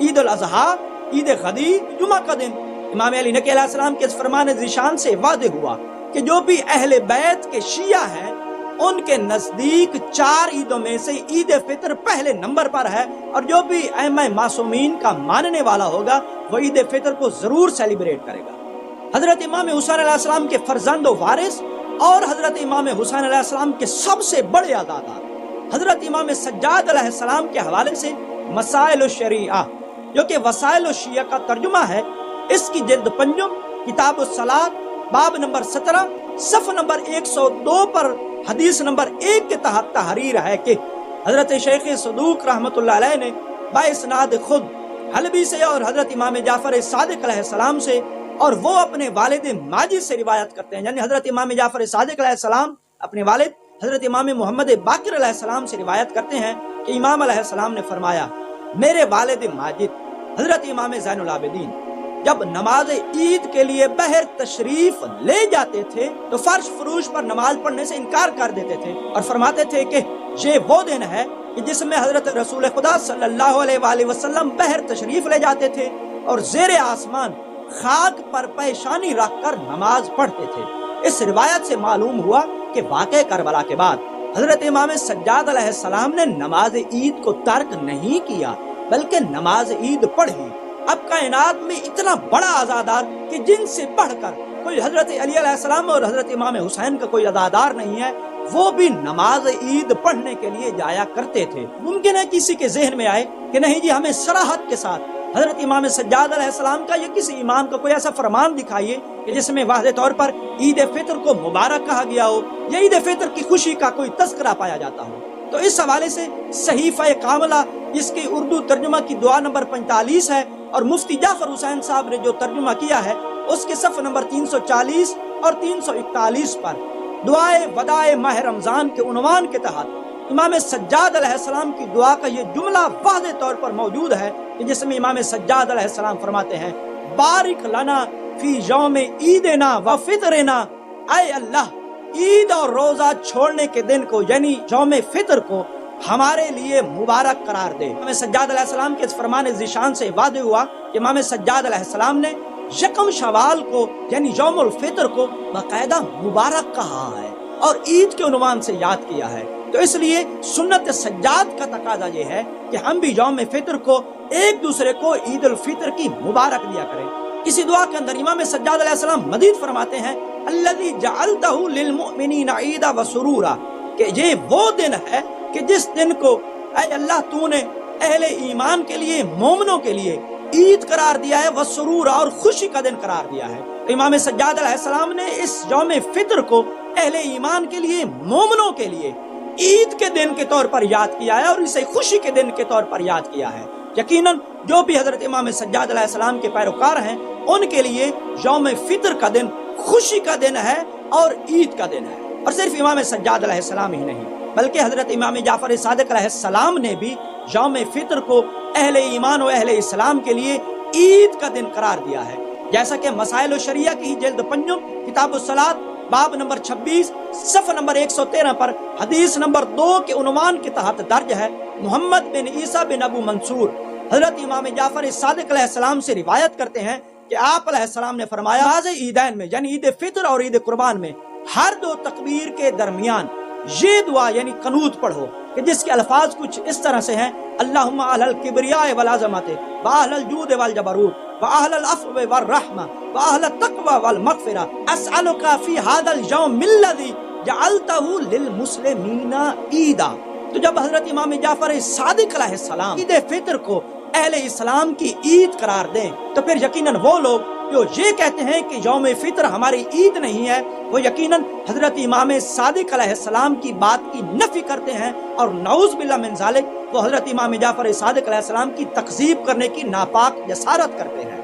عید الاضحیٰ، عید غدیر، جمعہ کا دن۔ امام علی نقی علیہ السلام کے اس فرمان ذیشان سے واضح ہوا کہ جو بھی اہل بیت کے شیعہ ہیں ان کے نزدیک 4 عیدوں میں سے عید فطر پہلے نمبر پر ہے، اور جو بھی ائمہ معصومین کا ماننے والا ہوگا وہ عید فطر کو ضرور سیلیبریٹ کرے گا۔ حضرت امام حسین علیہ السلام کے فرزند و وارث اور حضرت امام حسین علیہ السلام کے سب سے بڑے عزادار حضرت امام سجاد علیہ السلام کے حوالے سے مسائل الشریعہ، جو کہ وسائل الشیعہ کا ترجمہ ہے، اس کی جلد 5 کتاب الصلاۃ باب نمبر 17 صفحہ نمبر 102 پر حدیث نمبر 1 کے تحت تحریر ہے کہ حضرت شیخ صدوق رحمۃ اللہ علیہ نے باسناد خود حلبی سے اور حضرت امام جعفر صادق علیہ السلام سے، اور وہ اپنے والد ماجد سے روایت کرتے ہیں، یعنی حضرت امام جعفر صادق علیہ السلام اپنے والد حضرت امام محمد باقر علیہ السلام سے روایت کرتے ہیں کہ امام علیہ السلام نے فرمایا، میرے والد ماجد حضرت امام زین العابدین جب نماز عید کے لیے بہر تشریف لے جاتے تھے تو فرش فروش پر نماز پڑھنے سے انکار کر دیتے تھے اور فرماتے تھے کہ یہ وہ دن ہے کہ جس میں حضرت رسول خدا صلی اللہ علیہ وآلہ وسلم بہر تشریف لے جاتے تھے اور زیر آسمان خاک پر پیشانی رکھ کر نماز پڑھتے تھے۔ اس روایت سے معلوم ہوا کہ واقع کربلا کے بعد حضرت امام سجاد علیہ السلام نے نماز عید کو ترک نہیں کیا بلکہ نماز عید پڑھی۔ اب کائنات میں اتنا بڑا عزادار کہ جن سے بڑھ کر کوئی حضرت علی علیہ السلام اور حضرت امام حسین کا کوئی عزادار نہیں ہے، وہ بھی نماز عید پڑھنے کے لیے جایا کرتے تھے۔ ممکن ہے کسی کے ذہن میں آئے کہ نہیں جی، ہمیں صراحت کے ساتھ حضرت امام سجاد علیہ السلام کا یا کسی امام کا کوئی ایسا فرمان دکھائیے کہ جس میں واضح طور پر عید فطر کو مبارک کہا گیا ہو یا عید فطر کی خوشی کا کوئی تذکرہ پایا جاتا ہو۔ تو اس حوالے سے صحیفہ کاملہ، جس کی اردو ترجمہ کی دعا نمبر 45 ہے، اور مفتی جعفر حسین صاحب نے جو ترجمہ کیا ہے اس کے صفحہ نمبر 340 اور 341 پر دعائے وداع ماہ رمضان کے عنوان کے تحت امام سجاد علیہ السلام کی دعا کا یہ جملہ واضح طور پر موجود ہے کہ جس میں امام سجاد علیہ السلام فرماتے ہیں، بارک لنا فی یوم عیدنا و فطرنا، اے اللہ عید اور روزہ چھوڑنے کے دن کو یعنی یوم فطر کو ہمارے لیے مبارک قرار دے۔ امام سجاد علیہ السلام کے اس فرمان ذیشان سے واضح ہوا کہ امام سجاد علیہ السلام نے یکم شوال کو یعنی یوم الفطر کو باقاعدہ مبارک کہا ہے اور عید کے عنوان سے یاد کیا ہے۔ تو اس لیے سنت سجاد کا تقاضا یہ ہے کہ ہم بھی یوم فطر کو ایک دوسرے کو عید الفطر کی مبارک دیا کریں۔ اسی دعا کے اندر امام سجاد علیہ السلام مزید فرماتے ہیں، الذی جعلتہ للمؤمنین عیدا وسرورا، کہ یہ وہ دن ہے کہ جس دن کو اے اللہ تو نے اہل ایمان کے لیے، مومنوں کے لیے عید قرار دیا ہے، وسرورا اور خوشی کا دن قرار دیا ہے۔ امام سجاد علیہ السلام نے اس یوم فطر کو اہل ایمان کے لیے، مومنوں کے لیے عید کے دن کے طور پر یاد کیا ہے اور اسے خوشی کے دن کے طور پر یاد کیا ہے۔ یقیناً جو بھی حضرت امام سجاد علیہ السلام کے پیروکار ہیں ان کے لیے یوم فطر کا دن خوشی کا دن ہے اور عید کا دن ہے۔ اور صرف امام سجاد علیہ السلام ہی نہیں بلکہ حضرت امام جعفر صادق علیہ السلام نے بھی یوم فطر کو اہل ایمان و اہل اسلام کے لیے عید کا دن قرار دیا ہے، جیسا کہ مسائل الشریعہ کی جلد 5 کتاب الصلاۃ باب نمبر 26 صفحہ نمبر 113 پر حدیث نمبر 2 کے عنوان کے تحت درج ہے۔ محمد بن عیسیٰ بن ابو منصور حضرت امام جعفر صادق علیہ السلام سے روایت کرتے ہیں کہ آپ علیہ السلام نے فرمایا، نماز عیدین میں یعنی عید فطر اور عید قربان میں ہر 2 تکبیر کے درمیان یہ دعا یعنی قنوت پڑھو کہ جس کے الفاظ کچھ اس طرح سے ہیں، اللہم اہل الکبریاء والعظمت واہل الجود والجبروت واہل العفو والرحمہ واہل التقوی والمغفرہ اسألک فی ھذا اليوم الذی جعلتہ للمسلمین عیدا۔ تو جب حضرت امام جعفر صادق علیہ السلام عید فطر کو اہل اسلام کی عید قرار دیں تو پھر یقیناً وہ لوگ جو یہ کہتے ہیں کہ یوم فطر ہماری عید نہیں ہے، وہ یقیناً حضرت امام صادق علیہ السلام کی بات کی نفی کرتے ہیں اور نعوذ باللہ من ذالک وہ حضرت امام جعفر صادق علیہ السلام کی تکذیب کرنے کی ناپاک جسارت کرتے ہیں۔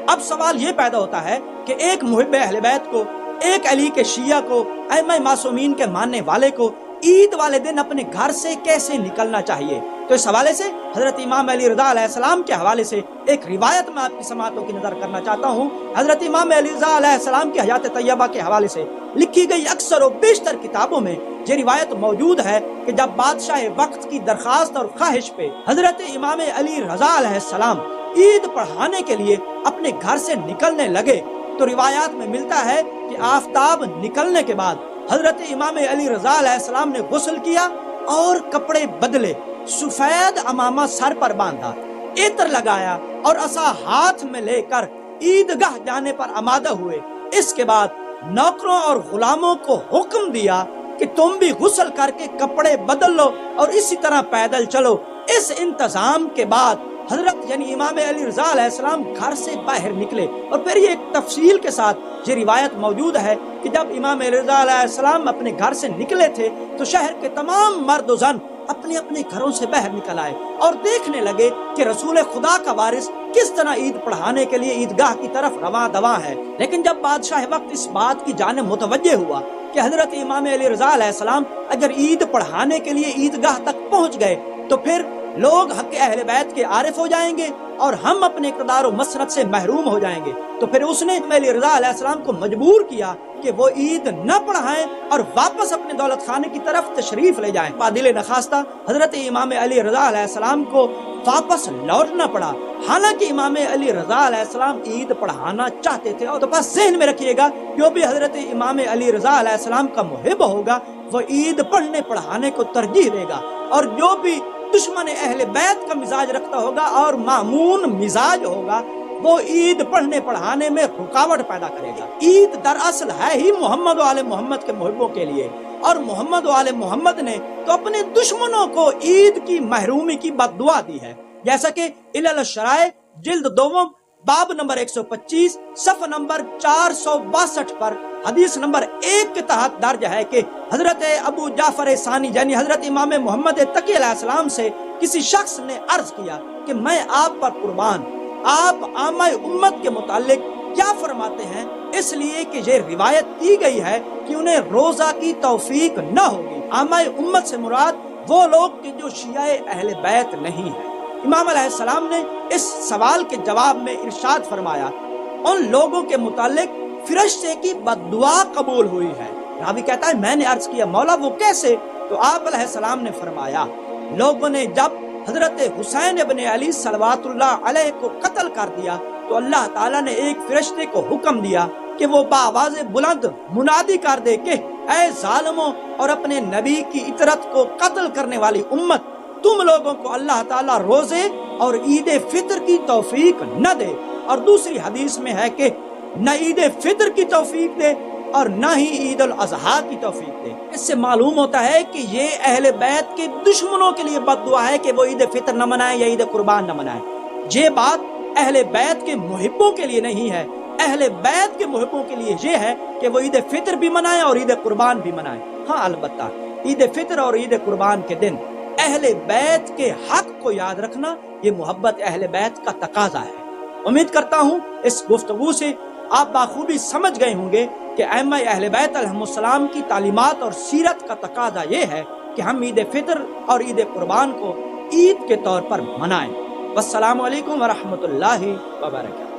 اب سوال یہ پیدا ہوتا ہے کہ ایک محب اہل بیت کو، ایک علی کے شیعہ کو، ائمہ معصومین کے ماننے والے کو عید والے دن اپنے گھر سے کیسے نکلنا چاہیے؟ تو اس حوالے سے حضرت امام علی رضا علیہ السلام کے حوالے سے ایک روایت میں آپ کی سماعتوں کی نظر کرنا چاہتا ہوں۔ حضرت امام علی رضا علیہ السلام کی حیات طیبہ کے حوالے سے لکھی گئی اکثر و بیشتر کتابوں میں یہ روایت موجود ہے کہ جب بادشاہ وقت کی درخواست اور خواہش پہ حضرت امام علی رضا علیہ السلام عید پڑھانے کے لیے اپنے گھر سے نکلنے لگے تو روایات میں ملتا ہے کہ آفتاب نکلنے کے بعد حضرت امام علی رضا علیہ السلام نے غسل کیا اور کپڑے بدلے، سفید عمامہ سر پر باندھا، عطر لگایا اور عصا ہاتھ میں لے کر عیدگاہ جانے پر آمادہ ہوئے۔ اس کے بعد نوکروں اور غلاموں کو حکم دیا کہ تم بھی غسل کر کے کپڑے بدل لو اور اسی طرح پیدل چلو۔ اس انتظام کے بعد حضرت یعنی امام علی رضا علیہ السلام گھر سے باہر نکلے، اور پھر یہ ایک تفصیل کے ساتھ یہ روایت موجود ہے کہ جب امام علی رضا علیہ السلام اپنے گھر سے نکلے تھے تو شہر کے تمام مرد و زن اپنے اپنے گھروں سے باہر نکل آئے اور دیکھنے لگے کہ رسول خدا کا وارث کس طرح عید پڑھانے کے لیے عیدگاہ کی طرف رواں دواں ہے۔ لیکن جب بادشاہ وقت اس بات کی جانب متوجہ ہوا کہ حضرت امام علی رضا علیہ السلام اگر عید پڑھانے کے لیے عیدگاہ تک پہنچ گئے تو پھر لوگ حق اہل بیت کے عارف ہو جائیں گے اور ہم اپنے اقتدار و مسرت سے محروم ہو جائیں گے، تو پھر اس نے علی رضا علیہ السلام کو مجبور کیا کہ وہ عید نہ پڑھائیں اور واپس اپنے دولت خانے کی طرف تشریف لے جائیں۔ دل نخواستہ حضرت امام علی رضا علیہ السلام کو واپس لوٹنا پڑا، حالانکہ امام علی رضا علیہ السلام عید پڑھانا چاہتے تھے۔ اور تو بس ذہن میں رکھیے گا، جو بھی حضرت امام علی رضا علیہ السلام کا محب ہوگا وہ عید پڑھنے پڑھانے کو ترجیح دے گا، اور جو بھی دشمن اہل بیت کا مزاج رکھتا ہوگا اور معمون مزاج ہوگا وہ عید پڑھنے پڑھانے میں رکاوٹ پیدا کرے گا۔ عید دراصل ہے ہی محمد و آل محمد کے محبوں کے لیے، اور محمد و آل محمد نے تو اپنے دشمنوں کو عید کی محرومی کی بد دعا دی ہے، جیسا کہ علل الشرائع جلد دوم باب نمبر 125 صفحہ نمبر 462 پر حدیث نمبر 1 کے تحت درج ہے کہ حضرت ابو جعفر ثانی یعنی حضرت امام محمد تقی علیہ السلام سے کسی شخص نے عرض کیا کہ میں آپ پر قربان، آپ عامہ امت کے متعلق کیا فرماتے ہیں؟ اس لیے کہ یہ روایت کی گئی ہے کہ انہیں روزہ کی توفیق نہ ہوگی۔ عامہ امت سے مراد وہ لوگ کہ جو شیعہ اہل بیت نہیں ہیں۔ امام علیہ السلام نے اس سوال کے جواب میں ارشاد فرمایا، ان لوگوں کے متعلق فرشتے کی بد دعا قبول ہوئی ہے۔ راوی کہتا ہے میں نے عرض کیا مولا وہ کیسے؟ تو آپ علیہ السلام نے فرمایا، لوگوں نے جب حضرت حسین ابن علی صلوات اللہ علیہ کو قتل کر دیا تو اللہ تعالیٰ نے ایک فرشتے کو حکم دیا کہ وہ بآواز بلند منادی کر دے کہ اے ظالموں اور اپنے نبی کی اطرت کو قتل کرنے والی امت، تم لوگوں کو اللہ تعالیٰ روزے اور عید فطر کی توفیق نہ دے۔ اور دوسری حدیث میں ہے کہ نہ عید فطر کی توفیق دے اور نہ ہی عید الاضحیٰ کی توفیق دے۔ اس سے معلوم ہوتا ہے کہ یہ اہل بیت کے دشمنوں کے لیے بد دعا ہے کہ وہ عید فطر نہ منائیں یا عید قربان نہ منائیں۔ یہ بات اہل بیت کے محبوں کے لیے نہیں ہے، اہل بیت کے محبوں کے لیے یہ ہے کہ وہ عید فطر بھی منائیں اور عید قربان بھی منائیں۔ ہاں البتہ عید فطر اور عید قربان کے دن اہل بیت کے حق کو یاد رکھنا یہ محبت اہل بیت کا تقاضا ہے۔ امید کرتا ہوں اس گفتگو سے آپ بخوبی سمجھ گئے ہوں گے کہ ائمہ اہل بیت علیہم السلام کی تعلیمات اور سیرت کا تقاضا یہ ہے کہ ہم عید فطر اور عید قربان کو عید کے طور پر منائیں۔ والسلام علیکم ورحمۃ اللہ وبرکاتہ۔